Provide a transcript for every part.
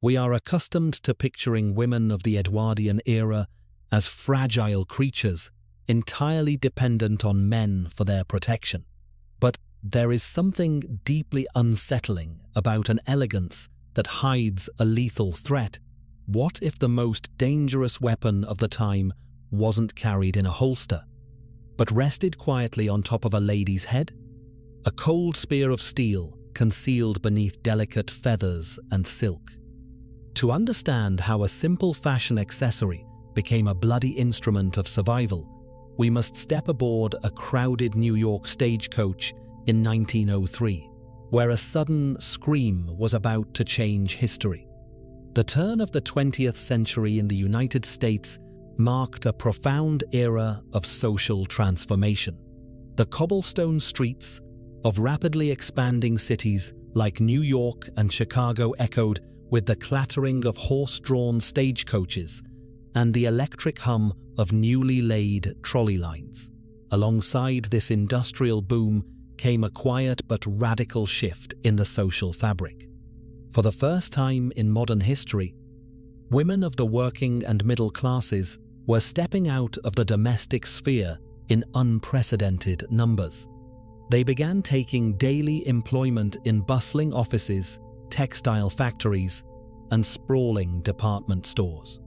We are accustomed to picturing women of the Edwardian era as fragile creatures, entirely dependent on men for their protection. But there is something deeply unsettling about an elegance that hides a lethal threat. What if the most dangerous weapon of the time wasn't carried in a holster, but rested quietly on top of a lady's head? A cold spear of steel concealed beneath delicate feathers and silk. To understand how a simple fashion accessory became a bloody instrument of survival, we must step aboard a crowded New York stagecoach in 1903, where a sudden scream was about to change history. The turn of the 20th century in the United States marked a profound era of social transformation. The cobblestone streets of rapidly expanding cities like New York and Chicago echoed with the clattering of horse-drawn stagecoaches and the electric hum of newly laid trolley lines. Alongside this industrial boom came a quiet but radical shift in the social fabric. For the first time in modern history, women of the working and middle classes were stepping out of the domestic sphere in unprecedented numbers. They began taking daily employment in bustling offices, textile factories, and sprawling department stores.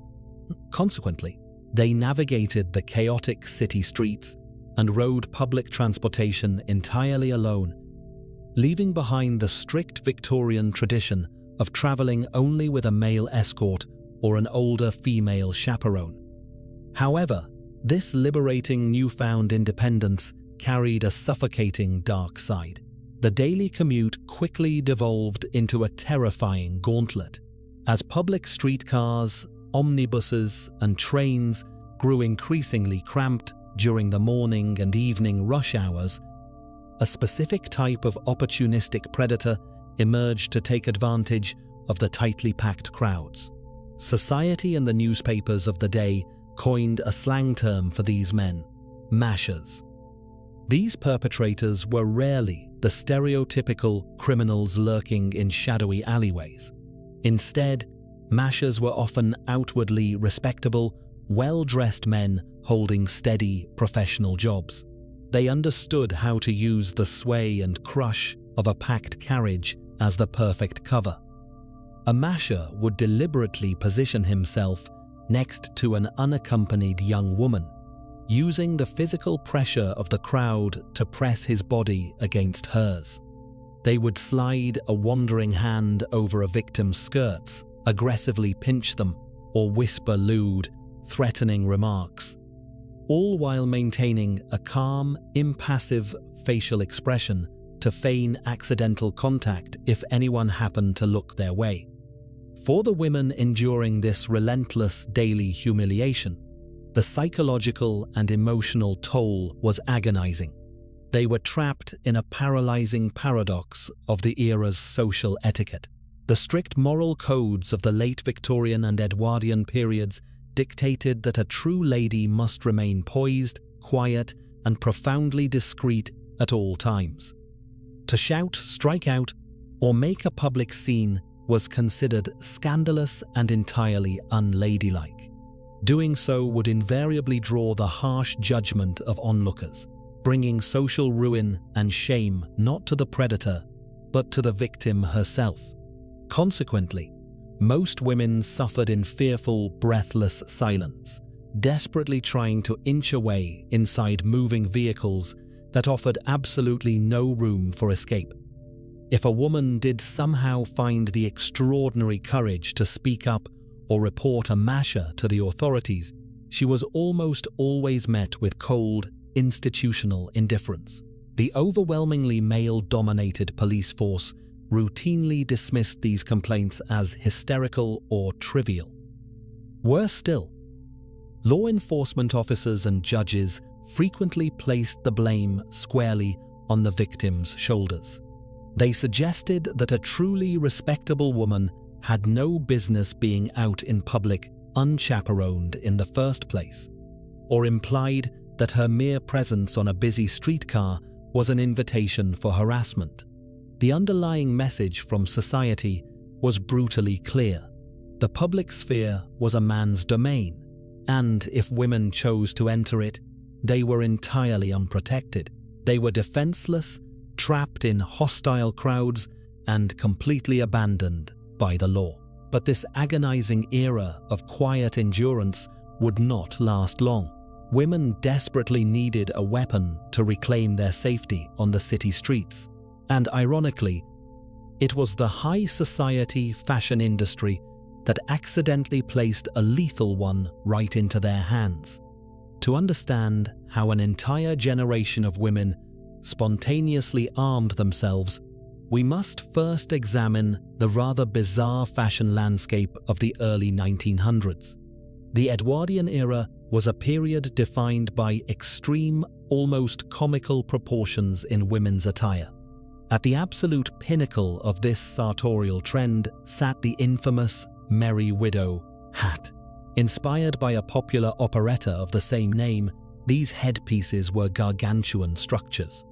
Consequently, they navigated the chaotic city streets and rode public transportation entirely alone, leaving behind the strict Victorian tradition of traveling only with a male escort or an older female chaperone. However, this liberating newfound independence carried a suffocating dark side. The daily commute quickly devolved into a terrifying gauntlet. As public streetcars, omnibuses, and trains grew increasingly cramped during the morning and evening rush hours, a specific type of opportunistic predator emerged to take advantage of the tightly packed crowds. Society and the newspapers of the day coined a slang term for these men: mashers. These perpetrators were rarely the stereotypical criminals lurking in shadowy alleyways. Instead, mashers were often outwardly respectable, well-dressed men holding steady, professional jobs. They understood how to use the sway and crush of a packed carriage as the perfect cover. A masher would deliberately position himself next to an unaccompanied young woman, using the physical pressure of the crowd to press his body against hers. They would slide a wandering hand over a victim's skirts, aggressively pinch them, or whisper lewd, threatening remarks, all while maintaining a calm, impassive facial expression to feign accidental contact if anyone happened to look their way. For the women enduring this relentless daily humiliation, the psychological and emotional toll was agonizing. They were trapped in a paralyzing paradox of the era's social etiquette. The strict moral codes of the late Victorian and Edwardian periods dictated that a true lady must remain poised, quiet, and profoundly discreet at all times. To shout, strike out, or make a public scene was considered scandalous and entirely unladylike. Doing so would invariably draw the harsh judgment of onlookers, bringing social ruin and shame not to the predator, but to the victim herself. Consequently, most women suffered in fearful, breathless silence, desperately trying to inch away inside moving vehicles that offered absolutely no room for escape. If a woman did somehow find the extraordinary courage to speak up or report a masher to the authorities, she was almost always met with cold, institutional indifference. The overwhelmingly male-dominated police force routinely dismissed these complaints as hysterical or trivial. Worse still, law enforcement officers and judges frequently placed the blame squarely on the victim's shoulders. They suggested that a truly respectable woman had no business being out in public unchaperoned in the first place, or implied that her mere presence on a busy streetcar was an invitation for harassment. The underlying message from society was brutally clear. The public sphere was a man's domain, and if women chose to enter it, they were entirely unprotected. They were defenseless, trapped in hostile crowds, and completely abandoned by the law. But this agonizing era of quiet endurance would not last long. Women desperately needed a weapon to reclaim their safety on the city streets. And ironically, it was the high society fashion industry that accidentally placed a lethal one right into their hands. To understand how an entire generation of women spontaneously armed themselves, we must first examine the rather bizarre fashion landscape of the early 1900s. The Edwardian era was a period defined by extreme, almost comical proportions in women's attire. At the absolute pinnacle of this sartorial trend sat the infamous Merry Widow hat. Inspired by a popular operetta of the same name, these headpieces were gargantuan structures.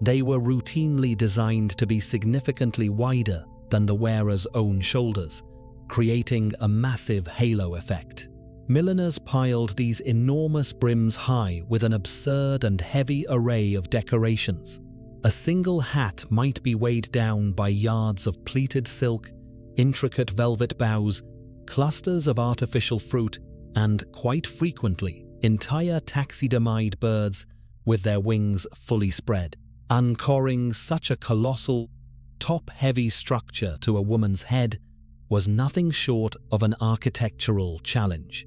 They were routinely designed to be significantly wider than the wearer's own shoulders, creating a massive halo effect. Milliners piled these enormous brims high with an absurd and heavy array of decorations. A single hat might be weighed down by yards of pleated silk, intricate velvet bows, clusters of artificial fruit, and, quite frequently, entire taxidermied birds with their wings fully spread. Anchoring such a colossal, top-heavy structure to a woman's head was nothing short of an architectural challenge.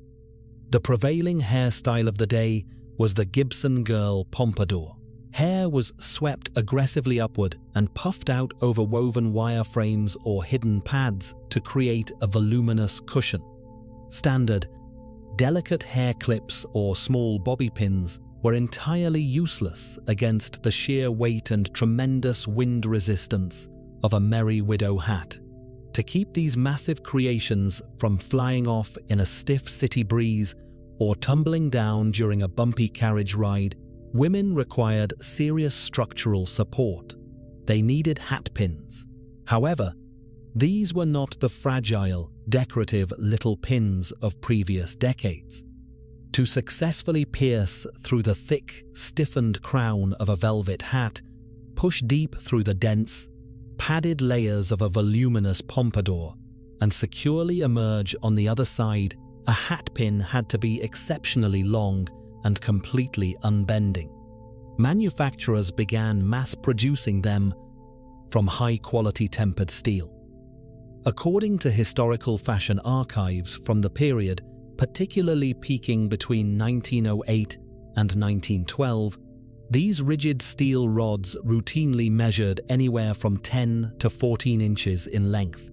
The prevailing hairstyle of the day was the Gibson girl pompadour. Hair was swept aggressively upward and puffed out over woven wireframes or hidden pads to create a voluminous cushion. Standard, delicate hair clips or small bobby pins were entirely useless against the sheer weight and tremendous wind resistance of a Merry Widow hat. To keep these massive creations from flying off in a stiff city breeze or tumbling down during a bumpy carriage ride, women required serious structural support. They needed hat pins. However, these were not the fragile, decorative little pins of previous decades. To successfully pierce through the thick, stiffened crown of a velvet hat, push deep through the dense, padded layers of a voluminous pompadour, and securely emerge on the other side, a hat pin had to be exceptionally long and completely unbending. Manufacturers began mass-producing them from high-quality tempered steel. According to historical fashion archives from the period, particularly peaking between 1908 and 1912, these rigid steel rods routinely measured anywhere from 10 to 14 inches in length.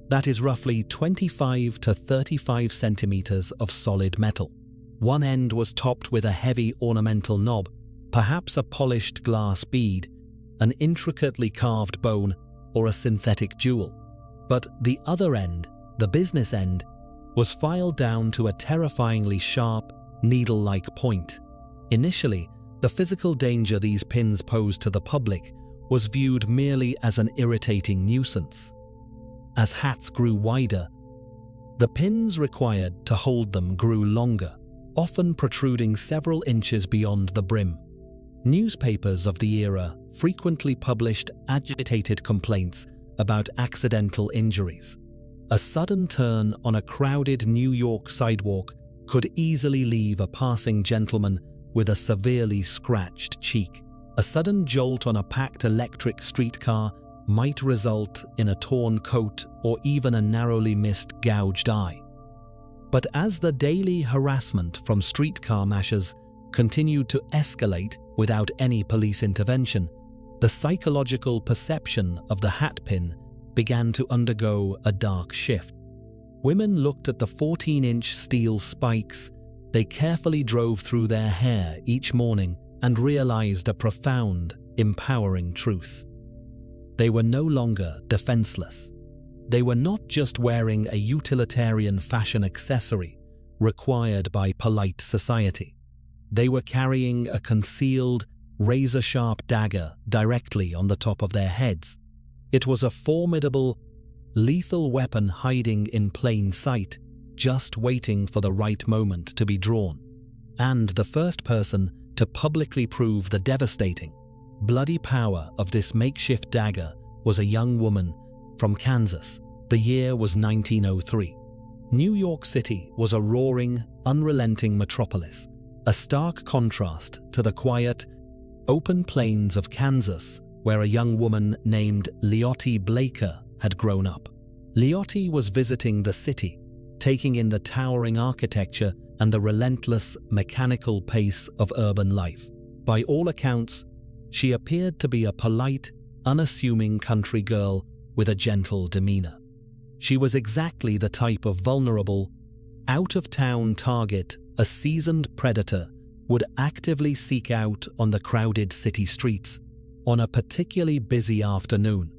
That is roughly 25 to 35 centimeters of solid metal. One end was topped with a heavy ornamental knob, perhaps a polished glass bead, an intricately carved bone, or a synthetic jewel. But the other end, the business end, was filed down to a terrifyingly sharp, needle-like point. Initially, the physical danger these pins posed to the public was viewed merely as an irritating nuisance. As hats grew wider, the pins required to hold them grew longer, often protruding several inches beyond the brim. Newspapers of the era frequently published agitated complaints about accidental injuries. A sudden turn on a crowded New York sidewalk could easily leave a passing gentleman with a severely scratched cheek. A sudden jolt on a packed electric streetcar might result in a torn coat or even a narrowly missed gouged eye. But as the daily harassment from streetcar mashers continued to escalate without any police intervention, the psychological perception of the hatpin began to undergo a dark shift. Women looked at the 14-inch steel spikes they carefully drove through their hair each morning and realized a profound, empowering truth. They were no longer defenseless. They were not just wearing a utilitarian fashion accessory required by polite society. They were carrying a concealed, razor-sharp dagger directly on the top of their heads. It was a formidable, lethal weapon hiding in plain sight, just waiting for the right moment to be drawn. And the first person to publicly prove the devastating, bloody power of this makeshift dagger was a young woman from Kansas. The year was 1903. New York City was a roaring, unrelenting metropolis, a stark contrast to the quiet, open plains of Kansas, where a young woman named Leoti Blaker had grown up. Leoti was visiting the city, taking in the towering architecture and the relentless, mechanical pace of urban life. By all accounts, she appeared to be a polite, unassuming country girl with a gentle demeanor. She was exactly the type of vulnerable, out-of-town target a seasoned predator would actively seek out on the crowded city streets. On a particularly busy afternoon,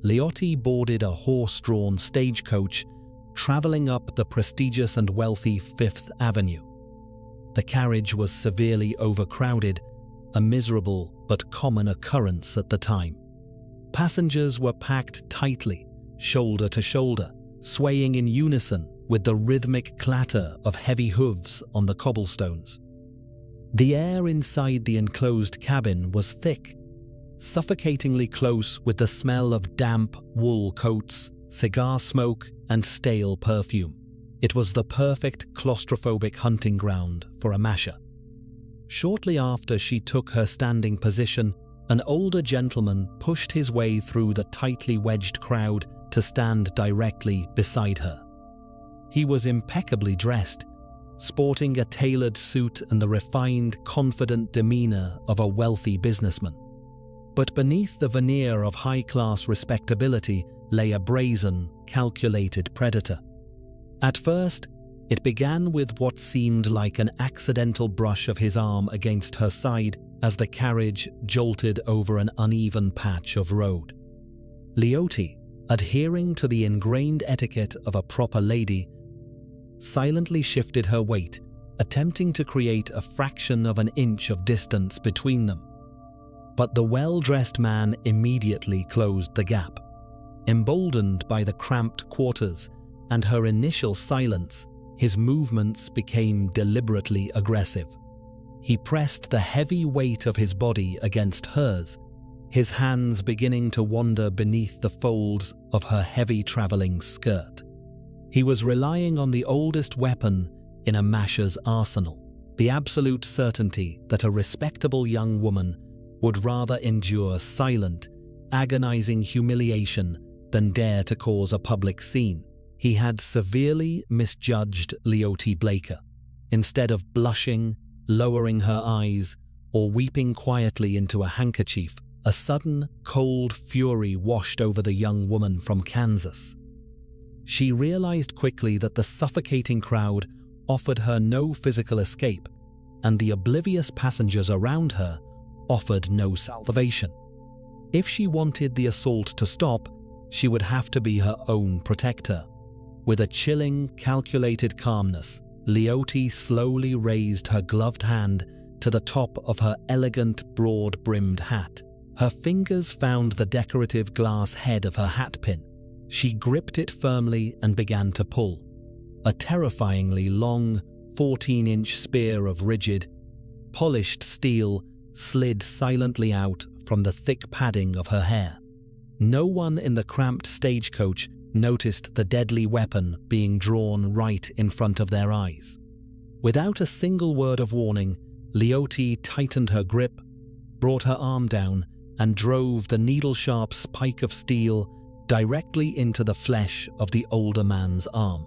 Leoti boarded a horse-drawn stagecoach traveling up the prestigious and wealthy Fifth Avenue. The carriage was severely overcrowded, a miserable but common occurrence at the time. Passengers were packed tightly, shoulder to shoulder, swaying in unison with the rhythmic clatter of heavy hooves on the cobblestones. The air inside the enclosed cabin was thick, suffocatingly close with the smell of damp wool coats, cigar smoke, and stale perfume. It was the perfect claustrophobic hunting ground for a masher. Shortly after she took her standing position, an older gentleman pushed his way through the tightly wedged crowd to stand directly beside her. He was impeccably dressed, sporting a tailored suit and the refined, confident demeanor of a wealthy businessman. But beneath the veneer of high-class respectability lay a brazen, calculated predator. At first, it began with what seemed like an accidental brush of his arm against her side as the carriage jolted over an uneven patch of road. Leoti, adhering to the ingrained etiquette of a proper lady, silently shifted her weight, attempting to create a fraction of an inch of distance between them. But the well-dressed man immediately closed the gap. Emboldened by the cramped quarters and her initial silence, his movements became deliberately aggressive. He pressed the heavy weight of his body against hers, his hands beginning to wander beneath the folds of her heavy traveling skirt. He was relying on the oldest weapon in a masher's arsenal, the absolute certainty that a respectable young woman would rather endure silent, agonizing humiliation than dare to cause a public scene. He had severely misjudged Leoti Blaker. Instead of blushing, lowering her eyes, or weeping quietly into a handkerchief, a sudden, cold fury washed over the young woman from Kansas. She realized quickly that the suffocating crowd offered her no physical escape, and the oblivious passengers around her offered no salvation. If she wanted the assault to stop, she would have to be her own protector. With a chilling, calculated calmness, Leoti slowly raised her gloved hand to the top of her elegant, broad-brimmed hat. Her fingers found the decorative glass head of her hat pin. She gripped it firmly and began to pull. A terrifyingly long, 14-inch spear of rigid, polished steel slid silently out from the thick padding of her hair. No one in the cramped stagecoach noticed the deadly weapon being drawn right in front of their eyes. Without a single word of warning, Leoti tightened her grip, brought her arm down, and drove the needle-sharp spike of steel directly into the flesh of the older man's arm.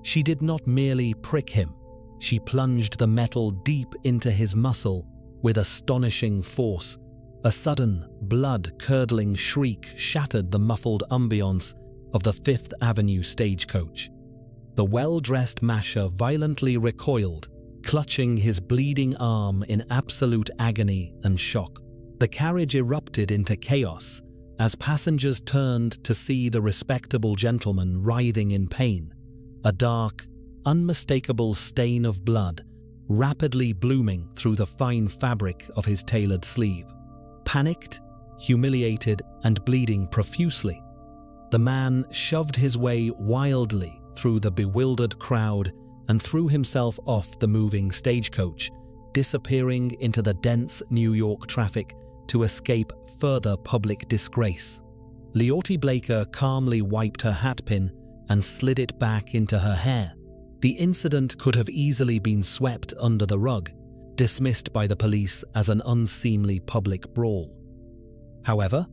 She did not merely prick him, she plunged the metal deep into his muscle with astonishing force. A sudden, blood-curdling shriek shattered the muffled ambience of the Fifth Avenue stagecoach. The well-dressed masher violently recoiled, clutching his bleeding arm in absolute agony and shock. The carriage erupted into chaos as passengers turned to see the respectable gentleman writhing in pain, a dark, unmistakable stain of blood rapidly blooming through the fine fabric of his tailored sleeve. Panicked, humiliated, and bleeding profusely, The man shoved his way wildly through the bewildered crowd and threw himself off the moving stagecoach, disappearing into the dense New York traffic to escape further public disgrace. Leoti Blaker calmly wiped her hatpin and slid it back into her hair. The incident could have easily been swept under the rug, dismissed by the police as an unseemly public brawl. However,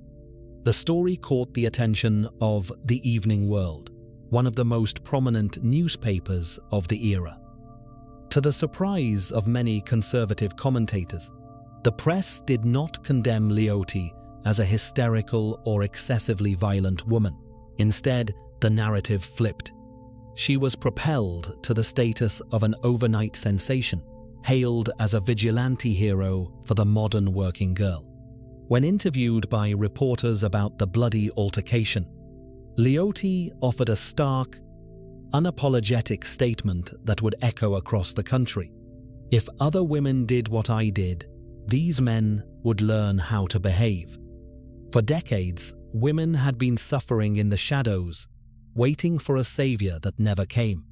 the story caught the attention of the Evening World, one of the most prominent newspapers of the era. To the surprise of many conservative commentators, the press did not condemn Leoti as a hysterical or excessively violent woman. Instead, the narrative flipped. She was propelled to the status of an overnight sensation, hailed as a vigilante hero for the modern working girl. When interviewed by reporters about the bloody altercation, Leoti offered a stark, unapologetic statement that would echo across the country. "If other women did what I did, these men would learn how to behave." For decades, women had been suffering in the shadows, waiting for a savior that never came.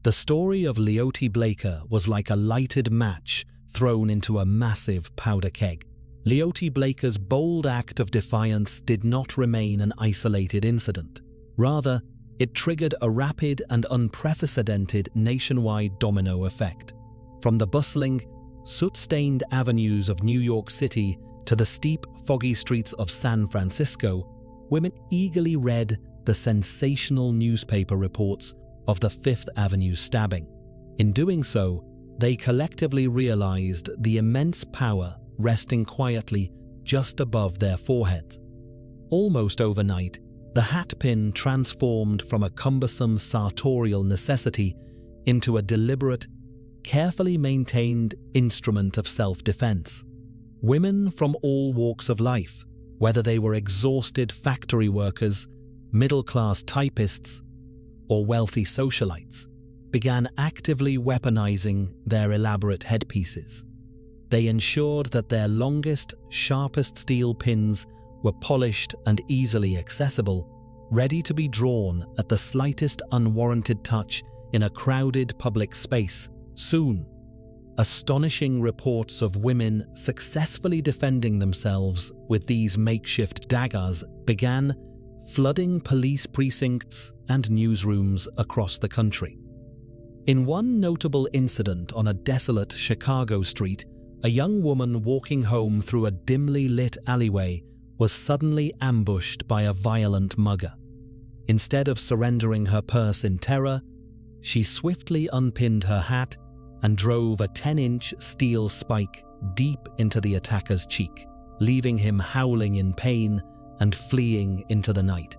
The story of Leoti Blaker was like a lighted match thrown into a massive powder keg. Leoti Blaker's bold act of defiance did not remain an isolated incident. Rather, it triggered a rapid and unprecedented nationwide domino effect. From the bustling, soot-stained avenues of New York City to the steep, foggy streets of San Francisco, women eagerly read the sensational newspaper reports of the Fifth Avenue stabbing. In doing so, they collectively realized the immense power resting quietly just above their foreheads. Almost overnight, the hatpin transformed from a cumbersome sartorial necessity into a deliberate, carefully maintained instrument of self-defense. Women from all walks of life, whether they were exhausted factory workers, middle-class typists, or wealthy socialites, began actively weaponizing their elaborate headpieces. They ensured that their longest, sharpest steel pins were polished and easily accessible, ready to be drawn at the slightest unwarranted touch in a crowded public space. Soon, astonishing reports of women successfully defending themselves with these makeshift daggers began flooding police precincts and newsrooms across the country. In one notable incident on a desolate Chicago street, a young woman walking home through a dimly lit alleyway was suddenly ambushed by a violent mugger. Instead of surrendering her purse in terror, she swiftly unpinned her hat and drove a 10-inch steel spike deep into the attacker's cheek, leaving him howling in pain and fleeing into the night.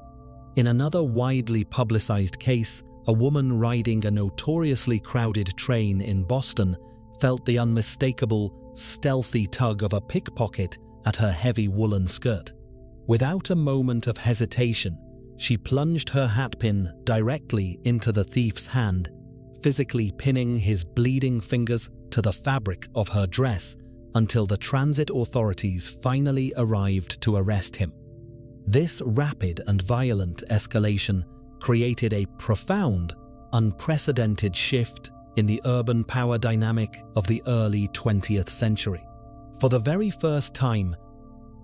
In another widely publicized case, a woman riding a notoriously crowded train in Boston felt the unmistakable, stealthy tug of a pickpocket at her heavy woolen skirt. Without a moment of hesitation, she plunged her hatpin directly into the thief's hand, physically pinning his bleeding fingers to the fabric of her dress until the transit authorities finally arrived to arrest him. This rapid and violent escalation created a profound, unprecedented shift in the urban power dynamic of the early 20th century. For the very first time,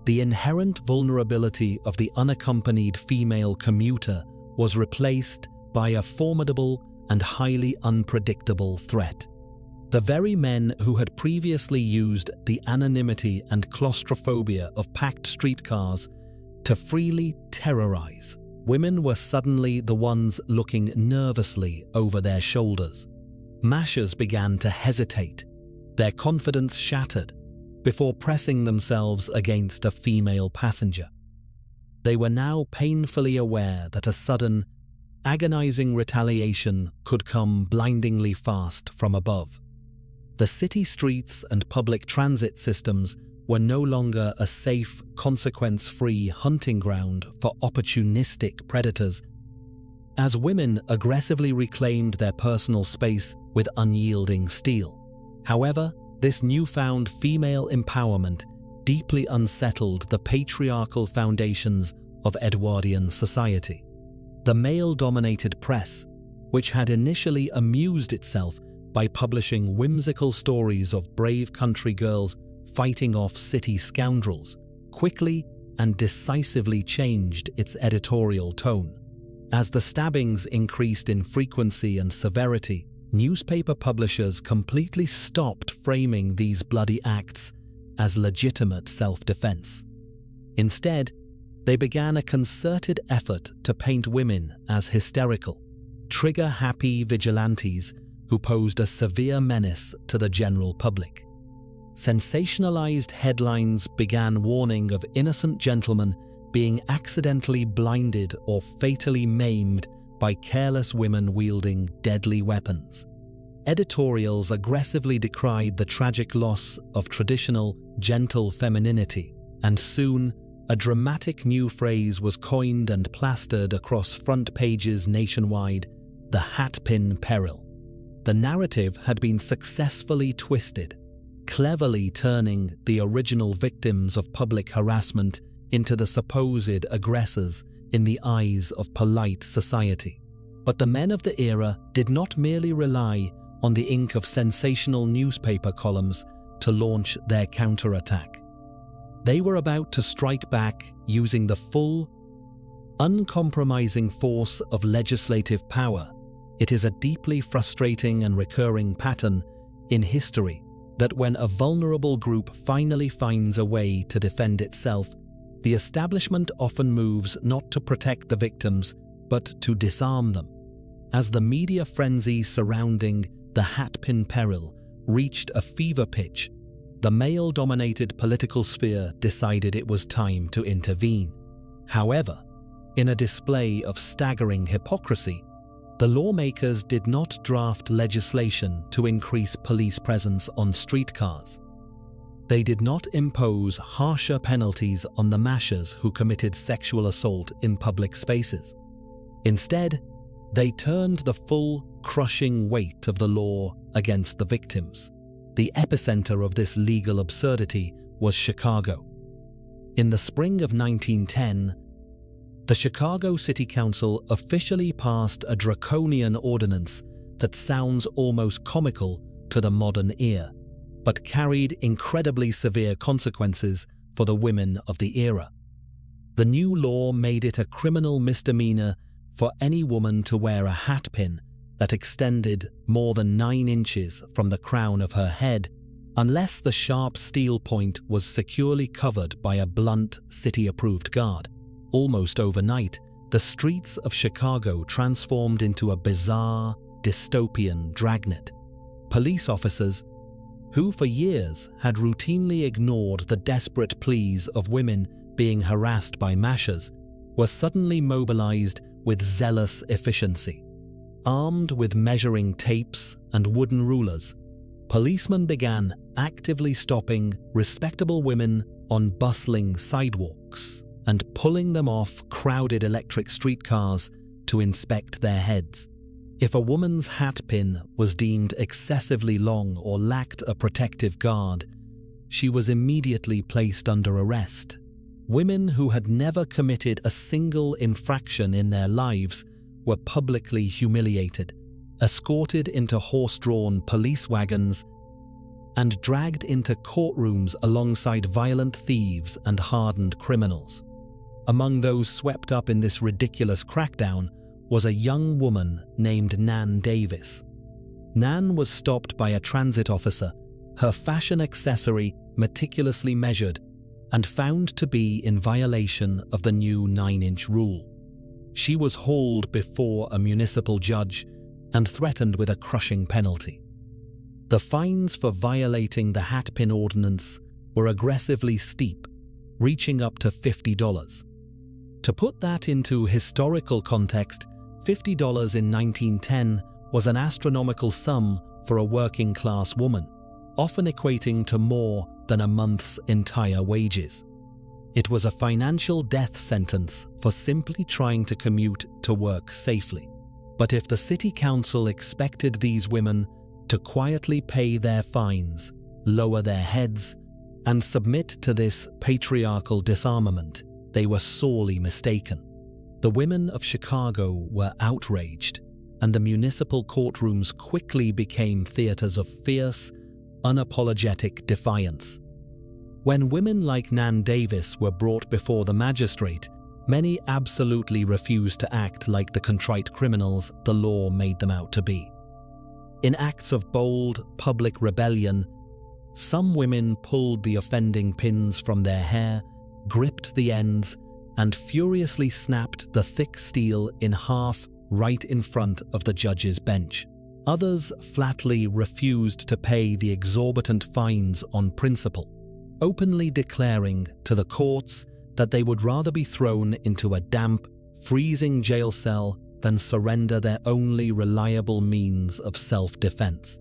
the inherent vulnerability of the unaccompanied female commuter was replaced by a formidable and highly unpredictable threat. The very men who had previously used the anonymity and claustrophobia of packed streetcars to freely terrorize women were suddenly the ones looking nervously over their shoulders. Mashers began to hesitate, their confidence shattered, before pressing themselves against a female passenger. They were now painfully aware that a sudden, agonizing retaliation could come blindingly fast from above. The city streets and public transit systems were no longer a safe, consequence-free hunting ground for opportunistic predators, as women aggressively reclaimed their personal space with unyielding steel. However, this newfound female empowerment deeply unsettled the patriarchal foundations of Edwardian society. The male-dominated press, which had initially amused itself by publishing whimsical stories of brave country girls fighting off city scoundrels, quickly and decisively changed its editorial tone. As the stabbings increased in frequency and severity, newspaper publishers completely stopped framing these bloody acts as legitimate self-defense. Instead, they began a concerted effort to paint women as hysterical, trigger-happy vigilantes who posed a severe menace to the general public. Sensationalized headlines began warning of innocent gentlemen being accidentally blinded or fatally maimed by careless women wielding deadly weapons. Editorials aggressively decried the tragic loss of traditional, gentle femininity, and soon a dramatic new phrase was coined and plastered across front pages nationwide: the Hatpin Peril. The narrative had been successfully twisted, cleverly turning the original victims of public harassment into the supposed aggressors in the eyes of polite society. But the men of the era did not merely rely on the ink of sensational newspaper columns to launch their counterattack. They were about to strike back using the full, uncompromising force of legislative power. It is a deeply frustrating and recurring pattern in history that when a vulnerable group finally finds a way to defend itself, the establishment often moves not to protect the victims, but to disarm them. As the media frenzy surrounding the Hatpin Peril reached a fever pitch, the male-dominated political sphere decided it was time to intervene. However, in a display of staggering hypocrisy, the lawmakers did not draft legislation to increase police presence on streetcars. They did not impose harsher penalties on the mashers who committed sexual assault in public spaces. Instead, they turned the full, crushing weight of the law against the victims. The epicenter of this legal absurdity was Chicago. In the spring of 1910, the Chicago City Council officially passed a draconian ordinance that sounds almost comical to the modern ear, but carried incredibly severe consequences for the women of the era. The new law made it a criminal misdemeanor for any woman to wear a hatpin that extended more than 9 inches from the crown of her head, unless the sharp steel point was securely covered by a blunt, city-approved guard. Almost overnight, the streets of Chicago transformed into a bizarre, dystopian dragnet. Police officers, who for years had routinely ignored the desperate pleas of women being harassed by mashers, were suddenly mobilized with zealous efficiency. Armed with measuring tapes and wooden rulers, policemen began actively stopping respectable women on bustling sidewalks and pulling them off crowded electric streetcars to inspect their heads. If a woman's hatpin was deemed excessively long or lacked a protective guard, she was immediately placed under arrest. Women who had never committed a single infraction in their lives were publicly humiliated, escorted into horse-drawn police wagons, and dragged into courtrooms alongside violent thieves and hardened criminals. Among those swept up in this ridiculous crackdown was a young woman named Nan Davis. Nan was stopped by a transit officer, her fashion accessory meticulously measured, and found to be in violation of the new 9-inch rule. She was hauled before a municipal judge and threatened with a crushing penalty. The fines for violating the hatpin ordinance were aggressively steep, reaching up to $50. To put that into historical context, $50 in 1910 was an astronomical sum for a working-class woman, often equating to more than a month's entire wages. It was a financial death sentence for simply trying to commute to work safely. But if the city council expected these women to quietly pay their fines, lower their heads, and submit to this patriarchal disarmament, they were sorely mistaken. The women of Chicago were outraged, and the municipal courtrooms quickly became theaters of fierce, unapologetic defiance. When women like Nan Davis were brought before the magistrate, many absolutely refused to act like the contrite criminals the law made them out to be. In acts of bold, public rebellion, some women pulled the offending pins from their hair, gripped the ends, and furiously snapped the thick steel in half right in front of the judge's bench. Others flatly refused to pay the exorbitant fines on principle, openly declaring to the courts that they would rather be thrown into a damp, freezing jail cell than surrender their only reliable means of self-defense.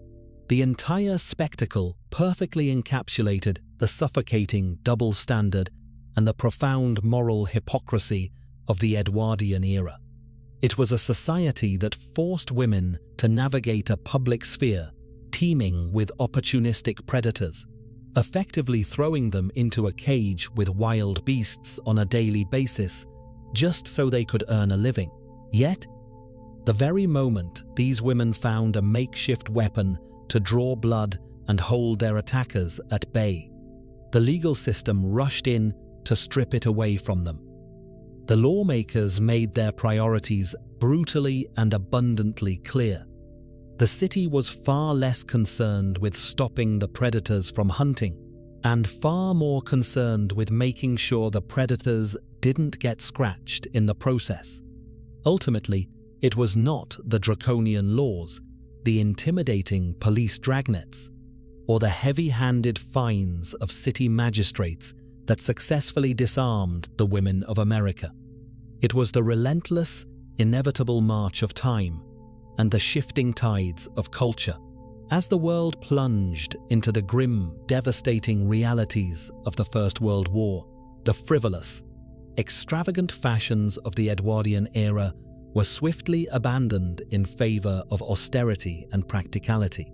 The entire spectacle perfectly encapsulated the suffocating double standard and the profound moral hypocrisy of the Edwardian era. It was a society that forced women to navigate a public sphere teeming with opportunistic predators, effectively throwing them into a cage with wild beasts on a daily basis just so they could earn a living. Yet, the very moment these women found a makeshift weapon to draw blood and hold their attackers at bay, the legal system rushed in to strip it away from them. The lawmakers made their priorities brutally and abundantly clear. The city was far less concerned with stopping the predators from hunting, and far more concerned with making sure the predators didn't get scratched in the process. Ultimately, it was not the draconian laws, the intimidating police dragnets, or the heavy-handed fines of city magistrates that successfully disarmed the women of America. It was the relentless, inevitable march of time and the shifting tides of culture. As the world plunged into the grim, devastating realities of the First World War, the frivolous, extravagant fashions of the Edwardian era were swiftly abandoned in favor of austerity and practicality.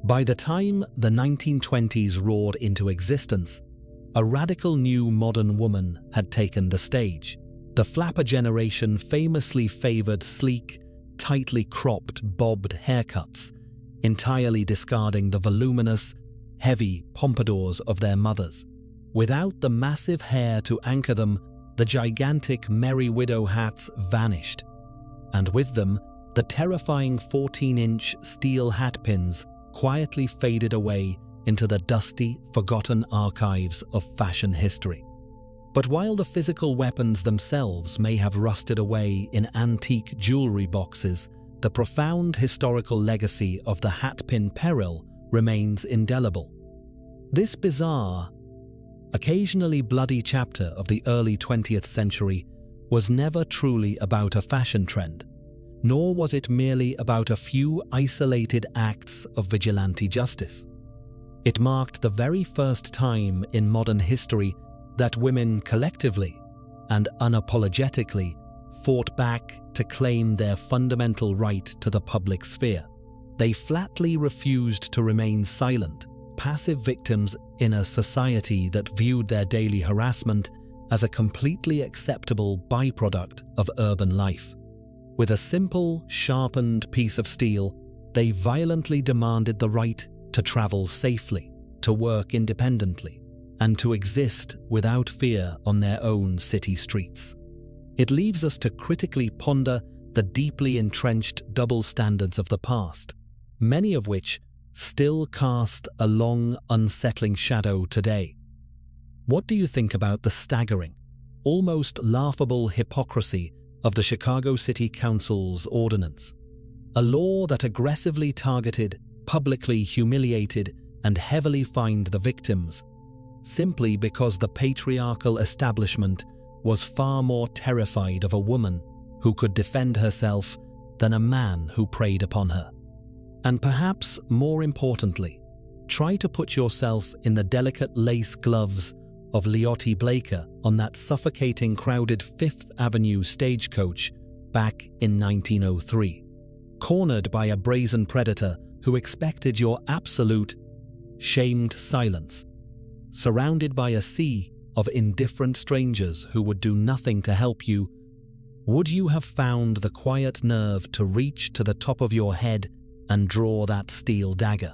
By the time the 1920s roared into existence, a radical new modern woman had taken the stage. The flapper generation famously favored sleek, tightly cropped, bobbed haircuts, entirely discarding the voluminous, heavy pompadours of their mothers. Without the massive hair to anchor them, the gigantic Merry Widow hats vanished, and with them, the terrifying 14-inch steel hatpins quietly faded away into the dusty, forgotten archives of fashion history. But while the physical weapons themselves may have rusted away in antique jewelry boxes, the profound historical legacy of the Hatpin Peril remains indelible. This bizarre, occasionally bloody chapter of the early 20th century was never truly about a fashion trend, nor was it merely about a few isolated acts of vigilante justice. It marked the very first time in modern history that women collectively and unapologetically fought back to claim their fundamental right to the public sphere. They flatly refused to remain silent, passive victims in a society that viewed their daily harassment as a completely acceptable byproduct of urban life. With a simple, sharpened piece of steel, they violently demanded the right to travel safely, to work independently, and to exist without fear on their own city streets. It leaves us to critically ponder the deeply entrenched double standards of the past, many of which still cast a long, unsettling shadow today. What do you think about the staggering, almost laughable hypocrisy of the Chicago City Council's ordinance? A law that aggressively targeted, publicly humiliated, and heavily fined the victims, simply because the patriarchal establishment was far more terrified of a woman who could defend herself than a man who preyed upon her. And perhaps more importantly, try to put yourself in the delicate lace gloves of Leoti Blaker on that suffocating crowded Fifth Avenue stagecoach back in 1903, cornered by a brazen predator who expected your absolute, shamed silence, surrounded by a sea of indifferent strangers who would do nothing to help you Would you have found the quiet nerve to reach to the top of your head and draw that steel dagger?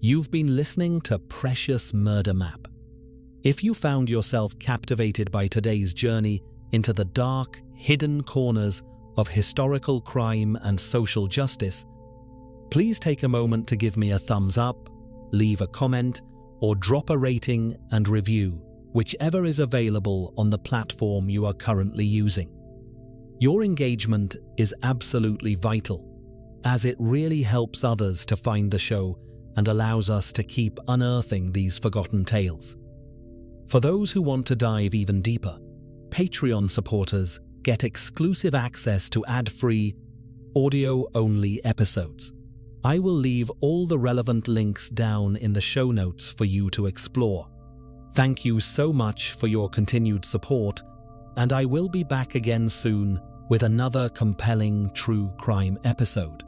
You've been listening to Precious Murder Map. If you found yourself captivated by today's journey into the dark, hidden corners of historical crime and social justice, please take a moment to give me a thumbs up, leave a comment, or drop a rating and review, whichever is available on the platform you are currently using. Your engagement is absolutely vital, as it really helps others to find the show and allows us to keep unearthing these forgotten tales. For those who want to dive even deeper, Patreon supporters get exclusive access to ad-free, audio-only episodes. I will leave all the relevant links down in the show notes for you to explore. Thank you so much for your continued support, and I will be back again soon with another compelling true crime episode.